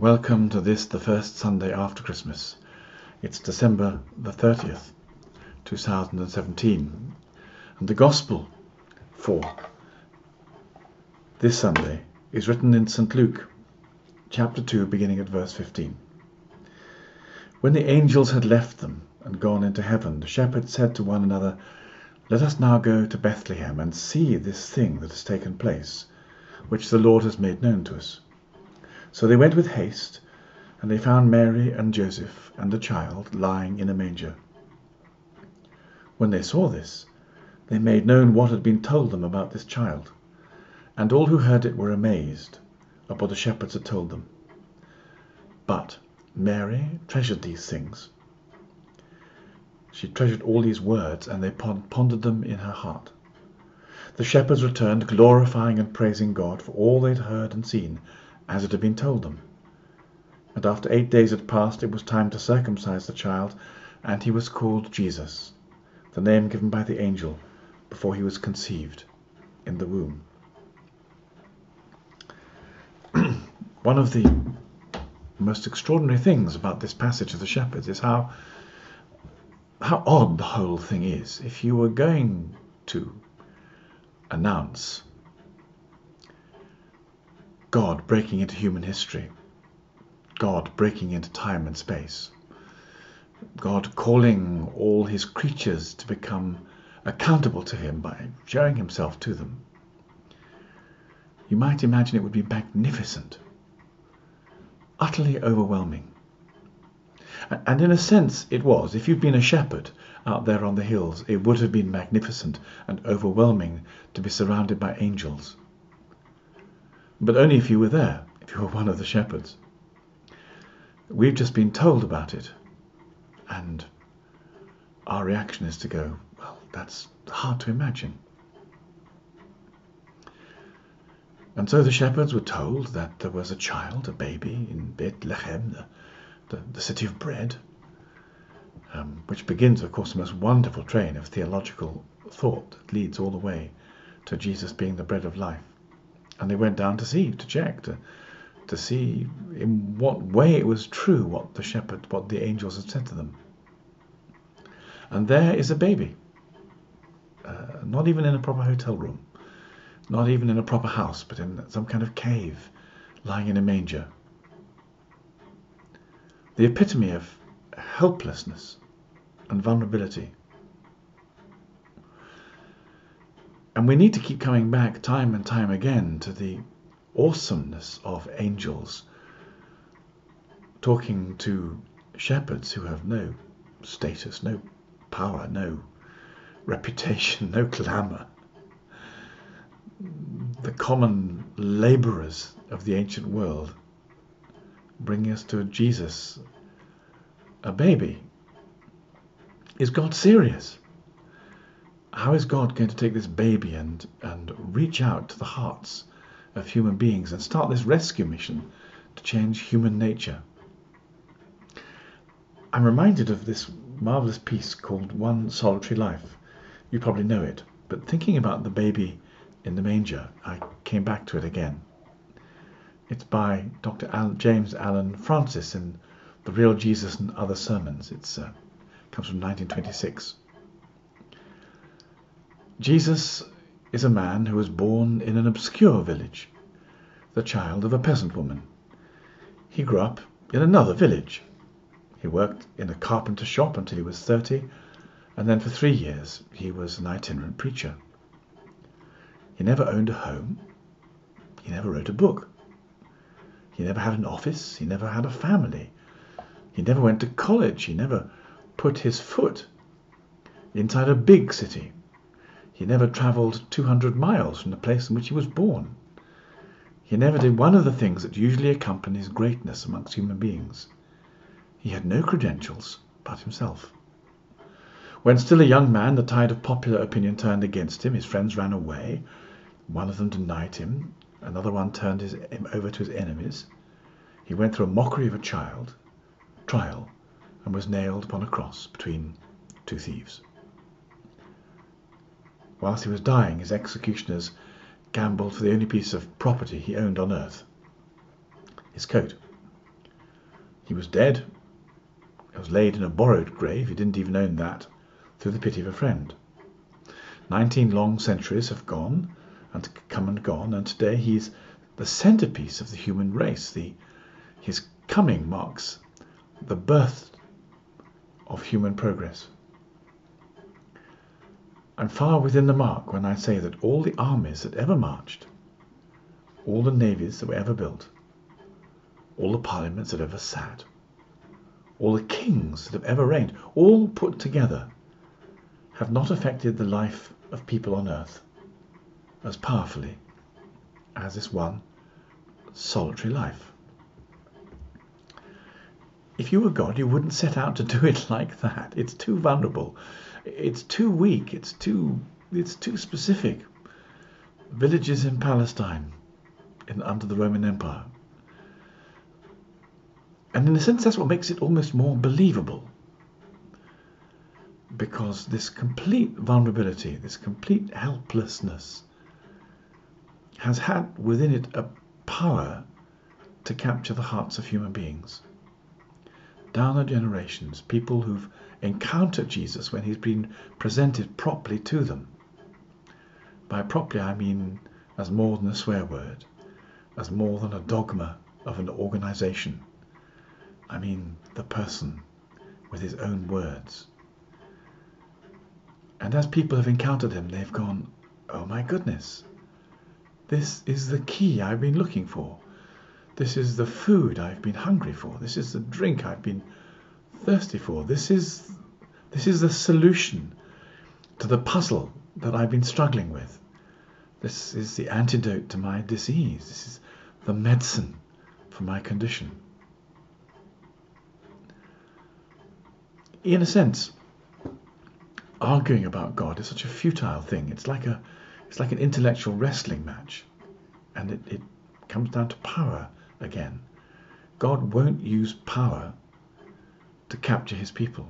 Welcome to this, the first Sunday after Christmas. It's December the 30th, 2017. And the Gospel for this Sunday is written in St. Luke, chapter 2, beginning at verse 15. When the angels had left them and gone into heaven, the shepherds said to one another, "Let us now go to Bethlehem and see this thing that has taken place, which the Lord has made known to us." So they went with haste, and they found Mary and Joseph and the child lying in a manger. When they saw this, they made known what had been told them about this child, and all who heard it were amazed at what the shepherds had told them. But Mary treasured these things. She treasured all these words, and they pondered them in her heart. The shepherds returned, glorifying and praising God for all they'd heard and seen, as it had been told them. And after 8 days had passed, it was time to circumcise the child, and he was called Jesus, the name given by the angel before he was conceived in the womb. One of the most extraordinary things about this passage of the shepherds is how odd the whole thing is. If you were going to announce God breaking into human history, God breaking into time and space, God calling all his creatures to become accountable to him by showing himself to them, you might imagine it would be magnificent, utterly overwhelming. And in a sense it was. If you'd been a shepherd out there on the hills, it would have been magnificent and overwhelming to be surrounded by angels. But only if you were there, if you were one of the shepherds. We've just been told about it, and our reaction is to go, well, that's hard to imagine. And so the shepherds were told that there was a child, a baby, in Bethlehem, the city of bread, which begins, of course, the most wonderful train of theological thought that leads all the way to Jesus being the bread of life. And they went down to check, to see in what way it was true what the angels had said to them. And there is a baby, not even in a proper hotel room, not even in a proper house, but in some kind of cave, lying in a manger. The epitome of helplessness and vulnerability. And we need to keep coming back time and time again to the awesomeness of angels talking to shepherds who have no status, no power, no reputation, no glamour. The common labourers of the ancient world, bringing us to Jesus, a baby. Is God serious? How is God going to take this baby and reach out to the hearts of human beings and start this rescue mission to change human nature? I'm reminded of this marvellous piece called One Solitary Life. You probably know it, but thinking about the baby in the manger, I came back to it again. It's by Dr. James Allen Francis in The Real Jesus and Other Sermons. It comes from 1926. Jesus is a man who was born in an obscure village, the child of a peasant woman. He grew up in another village. He worked in a carpenter shop until he was 30, and then for 3 years he was an itinerant preacher. He never owned a home. He never wrote a book. He never had an office. He never had a family. He never went to college. He never put his foot inside a big city. He never travelled 200 miles from the place in which he was born. He never did one of the things that usually accompanies greatness amongst human beings. He had no credentials but himself. When still a young man, the tide of popular opinion turned against him. His friends ran away. One of them denied him. Another one turned him over to his enemies. He went through a mockery of a trial, and was nailed upon a cross between 2 thieves. Whilst he was dying, his executioners gambled for the only piece of property he owned on earth, his coat. He was dead. He was laid in a borrowed grave. He didn't even own that, through the pity of a friend. 19 long centuries have gone and come and gone, and today he's the centerpiece of the human race. His coming marks the birth of human progress. I'm far within the mark when I say that all the armies that ever marched, all the navies that were ever built, all the parliaments that ever sat, all the kings that have ever reigned, all put together, have not affected the life of people on earth as powerfully as this one solitary life. If you were God, you wouldn't set out to do it like that. It's too vulnerable. It's too weak. It's too specific. Villages in Palestine, under the Roman Empire. And in a sense, that's what makes it almost more believable. Because this complete vulnerability, this complete helplessness, has had within it a power to capture the hearts of human beings. Down the generations, people who've encountered Jesus when he's been presented properly to them. By properly, I mean as more than a swear word, as more than a dogma of an organization. I mean the person with his own words. And as people have encountered him, they've gone, oh my goodness, this is the key I've been looking for. This is the food I've been hungry for. This is the drink I've been thirsty for. This is the solution to the puzzle that I've been struggling with. This is the antidote to my disease. This is the medicine for my condition. In a sense, arguing about God is such a futile thing. It's like an intellectual wrestling match, and it comes down to power again. God won't use power to capture his people.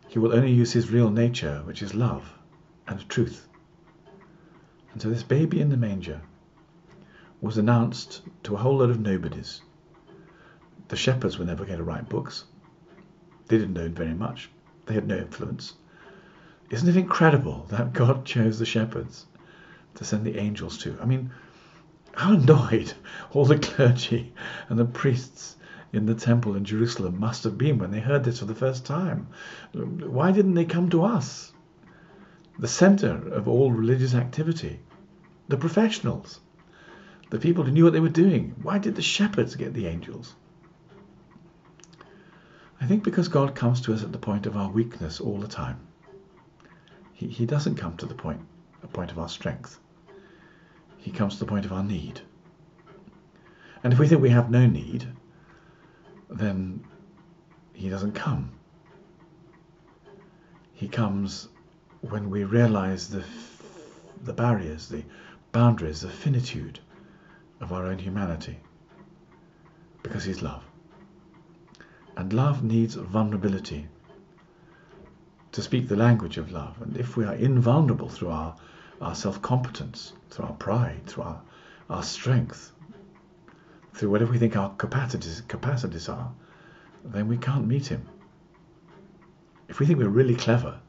He will only use his real nature, which is love and truth. And so this baby in the manger was announced to a whole load of nobodies. The shepherds were never going to write books. They didn't know very much. They had no influence. Isn't it incredible that God chose the shepherds to send the angels to? I mean, how annoyed all the clergy and the priests in the temple in Jerusalem must have been when they heard this for the first time. Why didn't they come to us? The center of all religious activity. The professionals. The people who knew what they were doing. Why did the shepherds get the angels? I think because God comes to us at the point of our weakness all the time. He doesn't come to the point of our strength. He comes to the point of our need. And if we think we have no need, then he doesn't come. He comes when we realize the barriers, the boundaries, the finitude of our own humanity. Because he's love. And love needs vulnerability to speak the language of love. And if we are invulnerable through our self-competence, through our pride, through our strength, through whatever we think our capacities are, then we can't meet him. If we think we're really clever,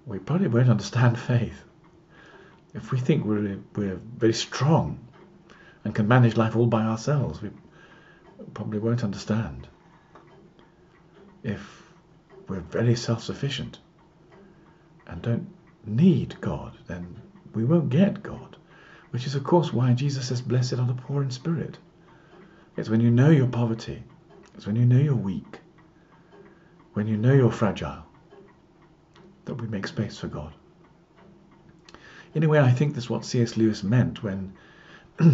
we probably won't understand faith. If we think we're very strong and can manage life all by ourselves, we probably won't understand. If we're very self-sufficient and don't need God, then we won't get God. Which is, of course, why Jesus says, blessed are the poor in spirit. It's when you know your poverty, it's when you know you're weak, when you know you're fragile, that we make space for God. In a way, I think that's what C.S. Lewis meant when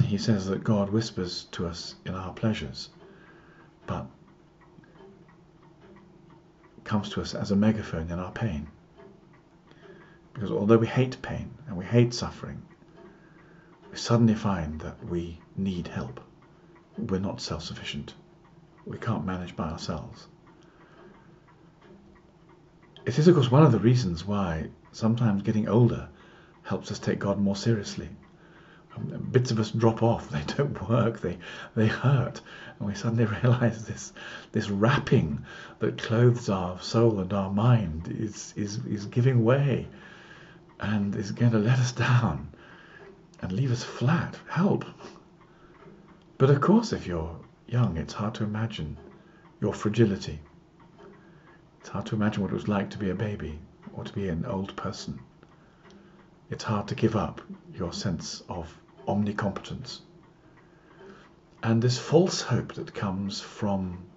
he says that God whispers to us in our pleasures, but comes to us as a megaphone in our pain. Because although we hate pain and we hate suffering, we suddenly find that we need help. We're not self-sufficient. We can't manage by ourselves. It is, of course, one of the reasons why sometimes getting older helps us take God more seriously. bits of us drop off. They don't work. They hurt, and we suddenly realise this wrapping that clothes our soul and our mind is giving way, and is going to let us down and leave us flat. Help! But of course, if you're young, it's hard to imagine your fragility. It's hard to imagine what it was like to be a baby or to be an old person. It's hard to give up your sense of omnicompetence. And this false hope that comes from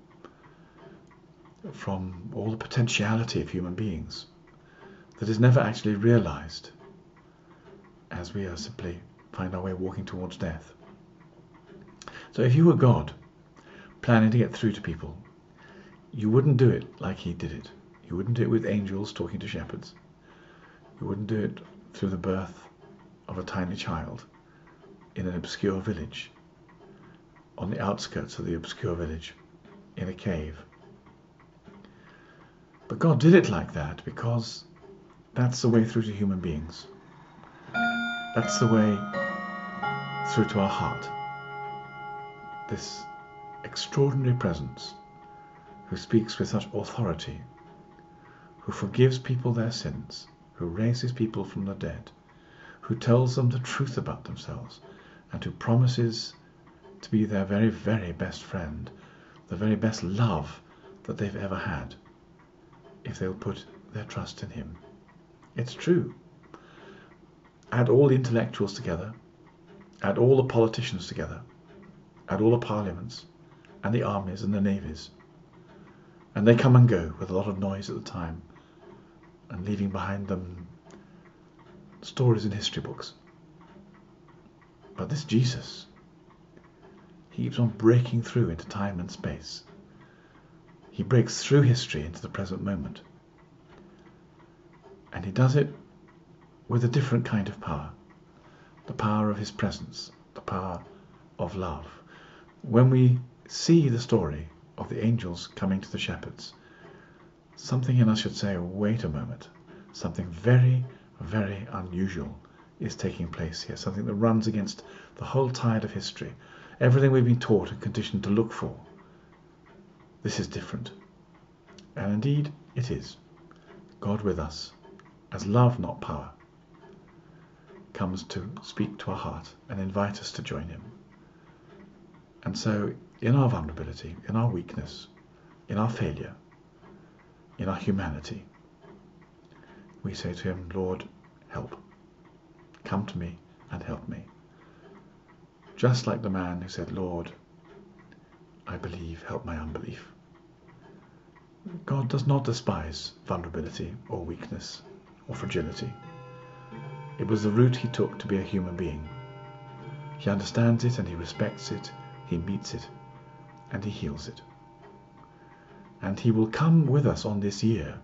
all the potentiality of human beings that is never actually realized as we are simply find our way walking towards death. So if you were God, planning to get through to people, you wouldn't do it like he did it. You wouldn't do it with angels talking to shepherds. You wouldn't do it through the birth of a tiny child in an obscure village, on the outskirts of the obscure village, in a cave. But God did it like that because that's the way through to human beings. That's the way through to our heart. This extraordinary presence who speaks with such authority, who forgives people their sins, who raises people from the dead, who tells them the truth about themselves, and who promises to be their very, very best friend, the very best love that they've ever had, if they'll put their trust in him. It's true. Add all the intellectuals together, add all the politicians together, add all the parliaments, and the armies and the navies, and they come and go with a lot of noise at the time, and leaving behind them stories in history books. But this Jesus, he keeps on breaking through into time and space. He breaks through history into the present moment. And he does it with a different kind of power. The power of his presence, the power of love. When we see the story of the angels coming to the shepherds, something in us should say, wait a moment, something very, very unusual is taking place here, something that runs against the whole tide of history, everything we've been taught and conditioned to look for. This is different. And indeed, it is. God with us, as love, not power, comes to speak to our heart and invite us to join him. And so, in our vulnerability, in our weakness, in our failure, in our humanity, we say to him, Lord, help. Come to me and help me. Just like the man who said, Lord, I believe, help my unbelief. God does not despise vulnerability or weakness or fragility. It was the route he took to be a human being. He understands it and he respects it, he meets it, and he heals it. And he will come with us on this year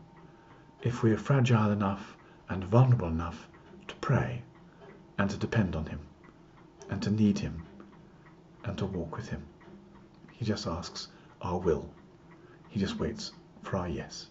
if we are fragile enough and vulnerable enough to pray and to depend on him and to need him and to walk with him. He just asks our will. He just waits for our yes.